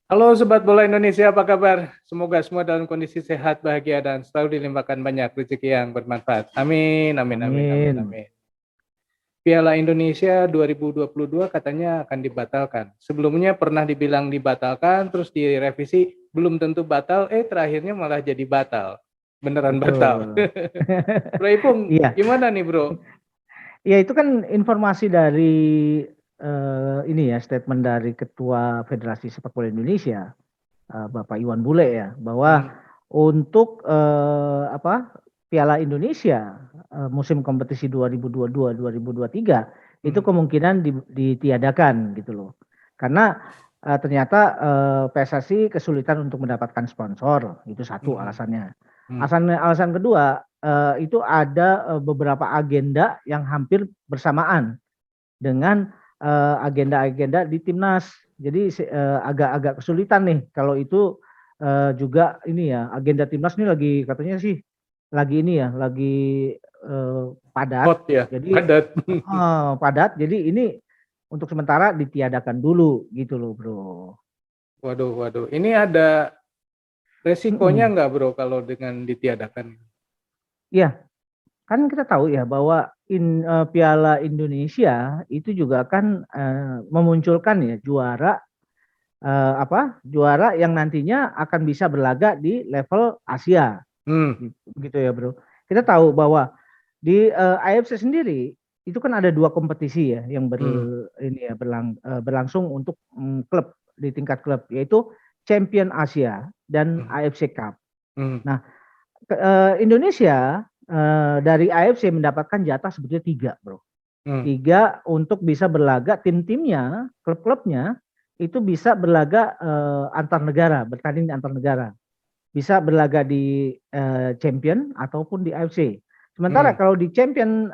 Halo Sobat Bola Indonesia, apa kabar? Semoga semua dalam kondisi sehat, bahagia, dan selalu dilimpahkan banyak rezeki yang bermanfaat. Amin, amin, amin, amin, Amin. amin. Piala Indonesia 2022 katanya akan dibatalkan. Sebelumnya pernah dibilang dibatalkan, terus direvisi, belum tentu batal, terakhirnya malah jadi batal. Beneran batal. Betul. Bro Ipung, Iya, gimana nih bro? ya itu kan informasi dari ini ya statement dari Ketua Federasi Sepak Bola Indonesia, Bapak Iwan Bule ya, bahwa Hmm, untuk apa Piala Indonesia musim kompetisi 2022-2023 itu hmm, kemungkinan ditiadakan gitu loh. Karena ternyata PSSI kesulitan untuk mendapatkan sponsor, itu satu hmm, alasannya. hmm, Alasan kedua itu ada beberapa agenda yang hampir bersamaan dengan agenda-agenda di timnas. Jadi agak-agak kesulitan nih kalau itu juga ini ya agenda timnas ini lagi katanya sih lagi ini ya lagi padat. hot ya, Jadi padat. padat. Jadi ini untuk sementara ditiadakan dulu gitu loh bro. Waduh, waduh. Ini ada resikonya Mm-mm. nggak bro kalau dengan ditiadakan? Ya kan kita tahu ya bahwa Piala Indonesia itu juga kan memunculkan ya juara juara yang nantinya akan bisa berlaga di level Asia Hmm, gitu ya bro. Kita tahu bahwa di AFC sendiri itu kan ada dua kompetisi ya yang hmm, ini ya berlangsung untuk klub di tingkat klub yaitu Champion Asia dan hmm, AFC Cup. hmm, Nah, Indonesia dari AFC mendapatkan jatah sebetulnya tiga bro. hmm. Tiga untuk bisa berlaga tim-timnya, klub-klubnya itu bisa berlaga antar negara, bertanding di antar negara. Bisa berlaga di Champion ataupun di AFC. Sementara Hmm, kalau di Champion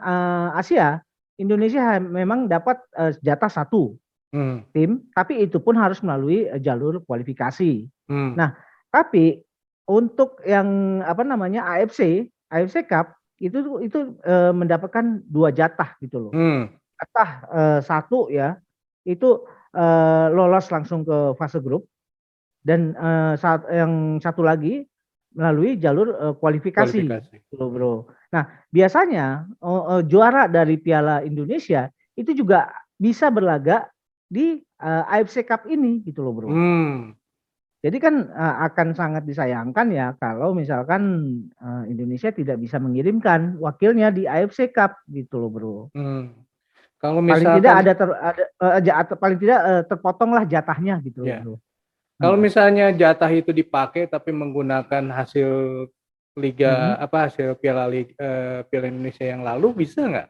Asia, Indonesia memang dapat jatah satu hmm, tim, tapi itu pun harus melalui jalur kualifikasi. hmm, Nah, tapi untuk yang apa namanya AFC Cup itu mendapatkan dua jatah gitu loh. hmm. Jatah satu ya itu lolos langsung ke fase grup dan saat yang satu lagi melalui jalur kualifikasi Kualifikasi. gitu loh, Hmm, bro. Nah, biasanya juara dari Piala Indonesia itu juga bisa berlaga di AFC Cup ini gitu loh, bro. hmm, Jadi kan akan sangat disayangkan ya kalau misalkan Indonesia tidak bisa mengirimkan wakilnya di AFC Cup gitu loh, bro. hmm. Kalau Paling tidak misalkan, paling tidak terpotonglah jatahnya gitu loh, ya, bro. kalau Heeh. misalnya jatah itu dipakai tapi menggunakan hasil liga Mm-mm. apa hasil Piala Indonesia yang lalu bisa nggak?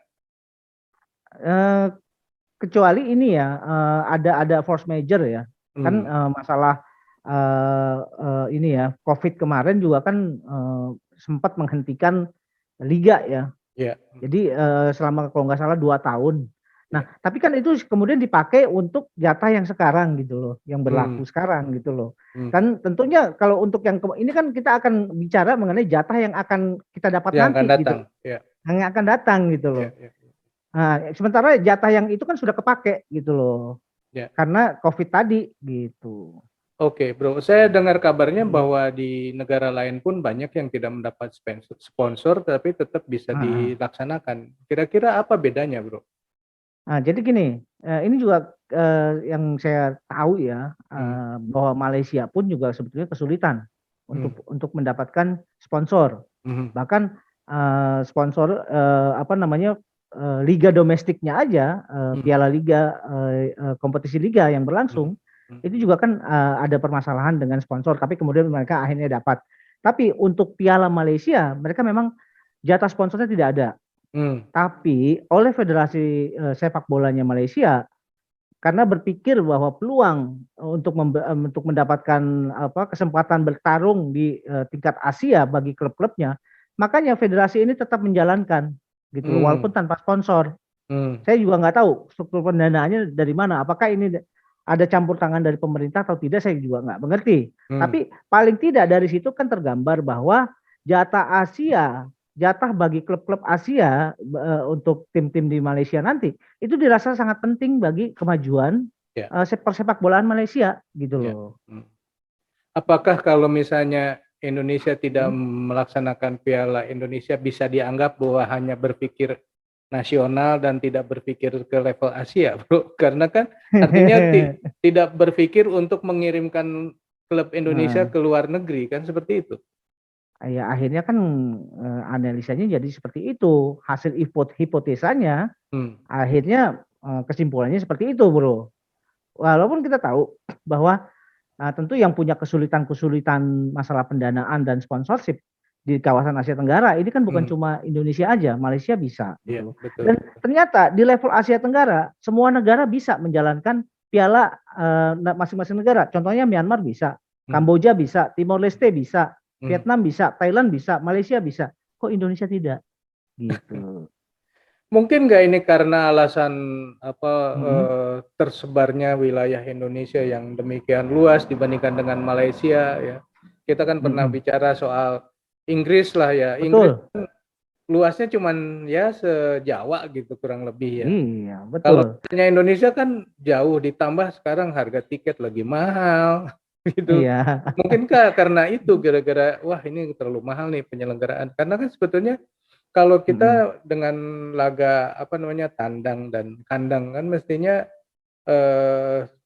Eh, Kecuali ini ya ada force major ya kan Hmm, masalah ini ya COVID kemarin juga kan sempat menghentikan liga ya ya, jadi selama kalau nggak salah 2 tahun. Nah ya, tapi kan itu kemudian dipakai untuk jatah yang sekarang gitu loh yang hmm, berlaku sekarang gitu loh hmm. kan tentunya kalau untuk yang ini kan kita akan bicara mengenai jatah yang akan kita dapat Yang akan nanti datang, gitu ya, yang akan datang gitu loh. ya, ya, Nah, sementara jatah yang itu kan sudah kepake gitu loh. ya. Karena COVID tadi gitu. Oke, bro. Saya dengar kabarnya Mm. bahwa di negara lain pun banyak yang tidak mendapat sponsor, tapi tetap bisa Ah, ah. dilaksanakan. Kira-kira apa bedanya, bro? Nah, jadi gini, ini juga yang saya tahu ya Hmm, bahwa Malaysia pun juga sebetulnya kesulitan hmm, untuk mendapatkan sponsor. hmm, Bahkan sponsor apa namanya liga domestiknya aja, hmm, Piala Liga, kompetisi liga yang hmm, berlangsung hmm, itu juga kan ada permasalahan dengan sponsor, tapi kemudian mereka akhirnya dapat. Tapi untuk Piala Malaysia mereka memang jatah sponsornya tidak ada. hmm, Tapi oleh Federasi Sepak Bolanya Malaysia karena berpikir bahwa peluang untuk mendapatkan apa kesempatan bertarung di tingkat Asia bagi klub-klubnya, makanya federasi ini tetap menjalankan gitu loh walaupun hmm, tanpa sponsor. hmm, Saya juga nggak tahu struktur pendanaannya dari mana. Apakah ini ada campur tangan dari pemerintah atau tidak, saya juga nggak mengerti. hmm. Tapi paling tidak dari situ kan tergambar bahwa jatah Asia, jatah bagi klub-klub Asia untuk tim-tim di Malaysia nanti itu dirasa sangat penting bagi kemajuan Ya, persepak bolaan Malaysia gitu ya. loh. Hmm. Apakah kalau misalnya Indonesia tidak melaksanakan Piala Indonesia bisa dianggap bahwa hanya berpikir nasional dan tidak berpikir ke level Asia, Bro? Karena kan artinya tidak berpikir untuk mengirimkan klub Indonesia Heeh. ke luar negeri, kan seperti itu? Ya akhirnya kan analisanya jadi seperti itu. Hasil hipotesanya Hmm. akhirnya kesimpulannya seperti itu, Bro. Walaupun kita tahu bahwa tentu yang punya kesulitan-kesulitan masalah pendanaan dan sponsorship di kawasan Asia Tenggara ini kan bukan Hmm. cuma Indonesia aja, Malaysia bisa Iya, gitu loh. betul, Dan betul. ternyata di level Asia Tenggara semua negara bisa menjalankan piala masing-masing negara. Contohnya Myanmar bisa, Hmm. Kamboja bisa, Timor Leste bisa, Hmm. Vietnam bisa, Thailand bisa, Malaysia bisa. Kok Indonesia tidak? Gitu. Mungkin nggak ini karena alasan apa Mm-mm. tersebarnya wilayah Indonesia yang demikian luas dibandingkan dengan Malaysia ya. Kita kan pernah Mm-mm. bicara soal Inggris lah ya. Inggris Betul. luasnya cuman ya se-Jawa gitu kurang lebih ya. Iya, Kalau betul. misalnya Indonesia kan jauh, ditambah sekarang harga tiket lagi mahal gitu. Iya. Mungkinkah karena itu gara-gara wah ini terlalu mahal nih penyelenggaraan. Karena kan sebetulnya kalau Mm-mm. kita dengan laga apa namanya tandang dan kandang kan mestinya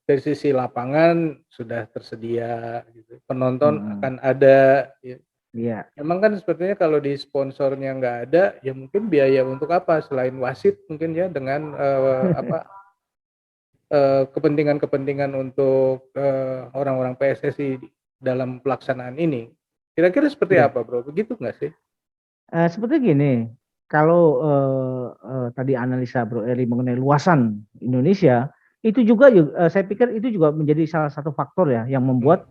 dari sisi lapangan sudah tersedia gitu. Penonton Mm-mm. akan ada ya. Iya. Memang kan sepertinya kalau di sponsornya nggak ada, ya mungkin biaya untuk apa selain wasit mungkin ya dengan apa kepentingan-kepentingan untuk orang-orang PSSI dalam pelaksanaan ini. Kira-kira seperti Iya. apa, Bro? Begitu nggak sih? Seperti gini, kalau tadi analisa Bro Eri mengenai luasan Indonesia, itu juga saya pikir itu juga menjadi salah satu faktor ya yang Hmm. membuat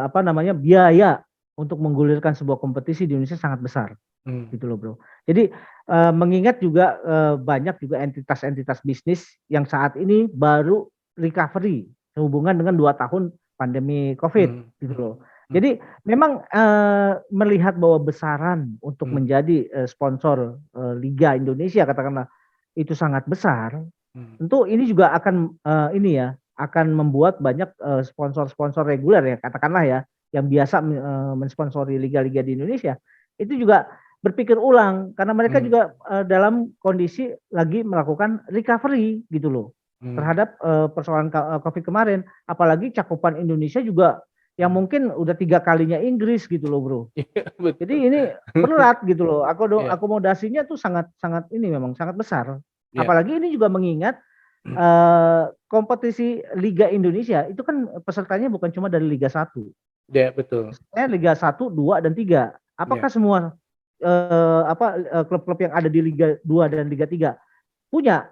apa namanya biaya untuk menggulirkan sebuah kompetisi di Indonesia sangat besar, Hmm. gitu loh Bro. Jadi mengingat juga banyak juga entitas-entitas bisnis yang saat ini baru recovery sehubungan dengan 2 tahun pandemi COVID, Hmm. gitu Hmm. loh. Jadi memang melihat bahwa besaran untuk Hmm. menjadi sponsor Liga Indonesia katakanlah itu sangat besar, Hmm. tentu ini juga akan ini ya akan membuat banyak sponsor-sponsor reguler ya katakanlah ya yang biasa mensponsori liga-liga di Indonesia itu juga berpikir ulang karena mereka Hmm. juga dalam kondisi lagi melakukan recovery gitu loh Hmm. terhadap persoalan COVID kemarin, apalagi cakupan Indonesia juga yang Hmm. mungkin udah 3 kalinya Inggris gitu loh Bro. Iya, Jadi betul. ini berat gitu loh. Iya. Akomodasinya tuh sangat sangat ini memang sangat besar. Iya. Apalagi ini juga mengingat kompetisi Liga Indonesia itu kan pesertanya bukan cuma dari Liga 1. Iya, betul. Liga 1, 2, dan 3. Iya. Apakah semua klub-klub yang ada di Liga 2 dan Liga 3 punya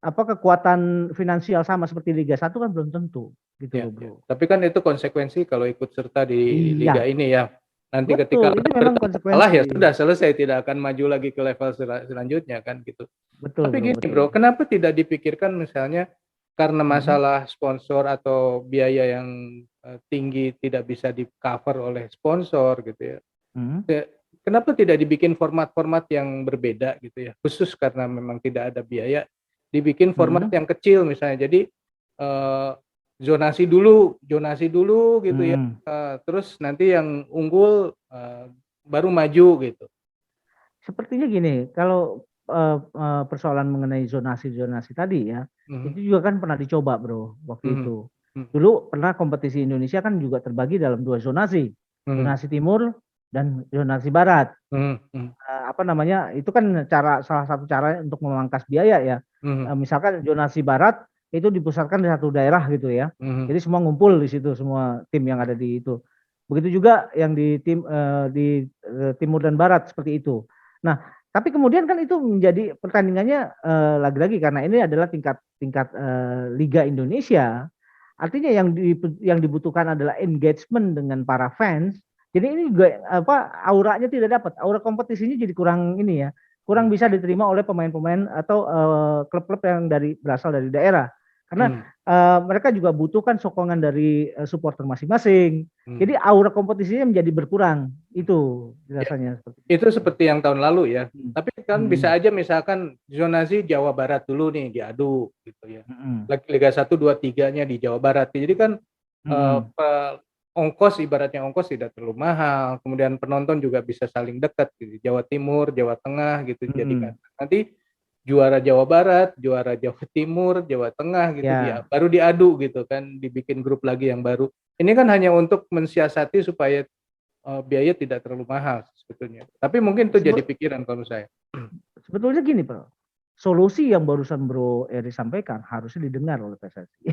apa kekuatan finansial sama seperti Liga 1 kan belum tentu gitu Ya, loh ya. Bro. Tapi kan itu konsekuensi kalau ikut serta di liga Iya, ini ya. Nanti ketika betul. Itu memang kalah konsekuensi. ya sudah selesai, tidak akan maju lagi ke level selanjutnya kan gitu. Betul Tapi Bro, gini betul. Bro, kenapa tidak dipikirkan misalnya karena Mm-mm. masalah sponsor atau biaya yang tinggi tidak bisa di-cover oleh sponsor gitu ya. Mm-mm. Kenapa tidak dibikin format-format yang berbeda gitu ya, khusus karena memang tidak ada biaya, dibikin format Mm-mm. yang kecil misalnya. Jadi eh, zonasi dulu gitu ya, Mm-mm. terus nanti yang unggul baru maju gitu. Sepertinya gini, kalau persoalan mengenai zonasi-zonasi tadi ya, Mhm. itu juga kan pernah dicoba Bro waktu Mhm. itu. Mhm. Dulu pernah kompetisi Indonesia kan juga terbagi dalam 2 zonasi, Mhm. zonasi timur dan zonasi barat. Mhm. Mhm. Apa namanya? Itu kan salah satu cara untuk memangkas biaya ya. Mhm. Misalkan zonasi barat itu dipusatkan di satu daerah gitu ya. Mhm. Jadi semua ngumpul di situ semua tim yang ada di itu. Begitu juga yang di timur dan barat seperti itu. Nah, tapi kemudian kan itu menjadi pertandingannya lagi-lagi karena ini adalah tingkat tingkat Liga Indonesia. Artinya yang dibutuhkan adalah engagement dengan para fans. Jadi ini juga apa auranya tidak dapat. Aura kompetisinya jadi kurang ini ya, kurang Mhm. bisa diterima oleh pemain-pemain atau klub-klub yang berasal dari daerah. Karena Mhm. mereka juga butuhkan sokongan dari supporter masing-masing. Mhm. Jadi aura kompetisinya menjadi berkurang. Itu Ya, rasanya seperti itu itu. seperti yang tahun lalu ya. Hmm. Tapi kan bisa Hmm. aja misalkan zonasi Jawa Barat dulu nih diadu gitu ya. Hmm. Liga 1, 2, 3-nya di Jawa Barat. Jadi kan Hmm. ongkos, ibaratnya ongkos tidak terlalu mahal, kemudian penonton juga bisa saling dekat gitu, Jawa Timur, Jawa Tengah gitu jadikan. Mm-mm. Nanti juara Jawa Barat, juara Jawa Timur, Jawa Tengah gitu dia Ya, baru diadu gitu kan, dibikin grup lagi yang baru. Ini kan hanya untuk mensiasati supaya biaya tidak terlalu mahal sebetulnya. Tapi mungkin itu jadi sebe- pikiran kalau saya. sebetulnya gini, Bro. Solusi yang barusan Bro Eri sampaikan harusnya didengar oleh PSSI.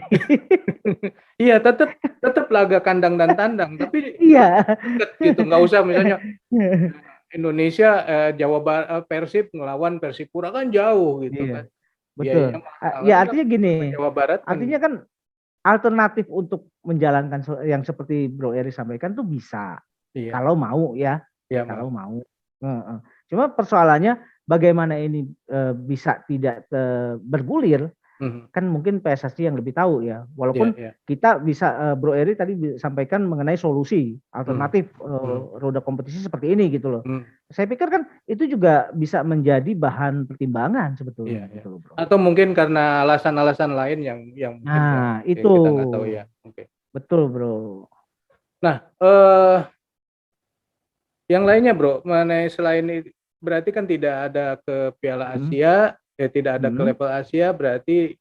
Iya, tetap tetap laga kandang dan tandang, tapi Iya. deket gitu, nggak usah misalnya Indonesia Jawa Barat Persib ngelawan Persipura kan jauh gitu Iya, kan, betul. biayanya mahal. Ya Tapi artinya kalau gini, sama Jawa Barat kan, artinya kan alternatif untuk menjalankan yang seperti Bro Eri sampaikan tuh bisa, iya, kalau mau ya, iya kalau mau. mau. Heeh. Cuma persoalannya bagaimana ini bisa tidak bergulir, Mhm. kan mungkin PSSI yang lebih tahu ya. Iya, Walaupun iya. kita bisa, Bro Eri tadi sampaikan mengenai solusi Mhm. alternatif Mhm. roda kompetisi seperti ini gitu loh. Mhm. Saya pikir kan itu juga bisa menjadi bahan pertimbangan Iya, sebetulnya iya. gitu loh, Bro. Atau mungkin karena alasan-alasan lain yang mungkin yang Nah, itu kita nggak tahu ya. Oke. betul, Bro. Nah, yang lainnya Bro, mengenai selain berarti kan tidak ada ke Piala Hmm, Asia, ya tidak ada ke hmm. level Asia, berarti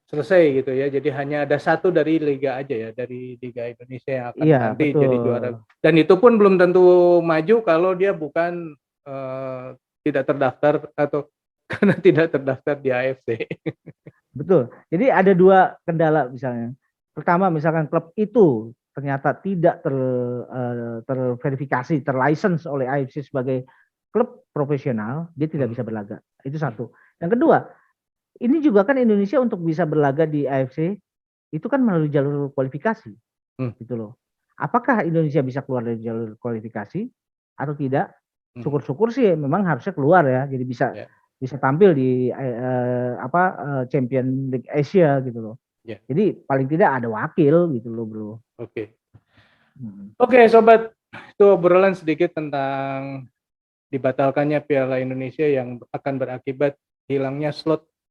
selesai gitu ya. Jadi hanya ada satu dari liga aja ya, dari Liga Indonesia yang akan Iya, nanti jadi juara. betul. Dan itu pun belum tentu maju kalau dia bukan tidak terdaftar atau karena tidak terdaftar di AFC. Betul. Jadi ada dua kendala misalnya. Pertama, misalkan klub itu ternyata tidak terverifikasi, terlicense oleh AFC sebagai klub profesional, dia tidak Hmm. bisa berlaga. Itu Hmm. satu. Yang kedua, ini juga kan Indonesia untuk bisa berlaga di AFC itu kan melalui jalur kualifikasi, Hmm. gitu loh. Apakah Indonesia bisa keluar dari jalur kualifikasi atau tidak? Hmm. Syukur-syukur sih memang harusnya keluar ya, jadi bisa Ya, bisa tampil di Champion League Asia gitu loh. ya. Jadi paling tidak ada wakil gitu loh, Bro. Oke. Hmm. Oke, sobat, itu obrolan sedikit tentang dibatalkannya Piala Indonesia yang akan berakibat hilangnya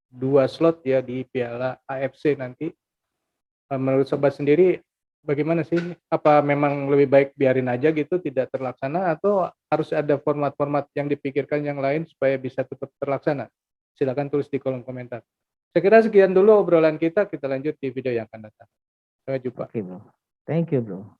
dua slot ya di Piala AFC nanti. Menurut sobat sendiri bagaimana sih? Apa memang lebih baik biarin aja gitu tidak terlaksana atau harus ada format-format yang dipikirkan yang lain supaya bisa tetap terlaksana? Silakan tulis di kolom komentar. Saya kira sekian dulu obrolan kita lanjut di video yang akan datang. Sampai jumpa. Oke, Bro. Thank you, Bro.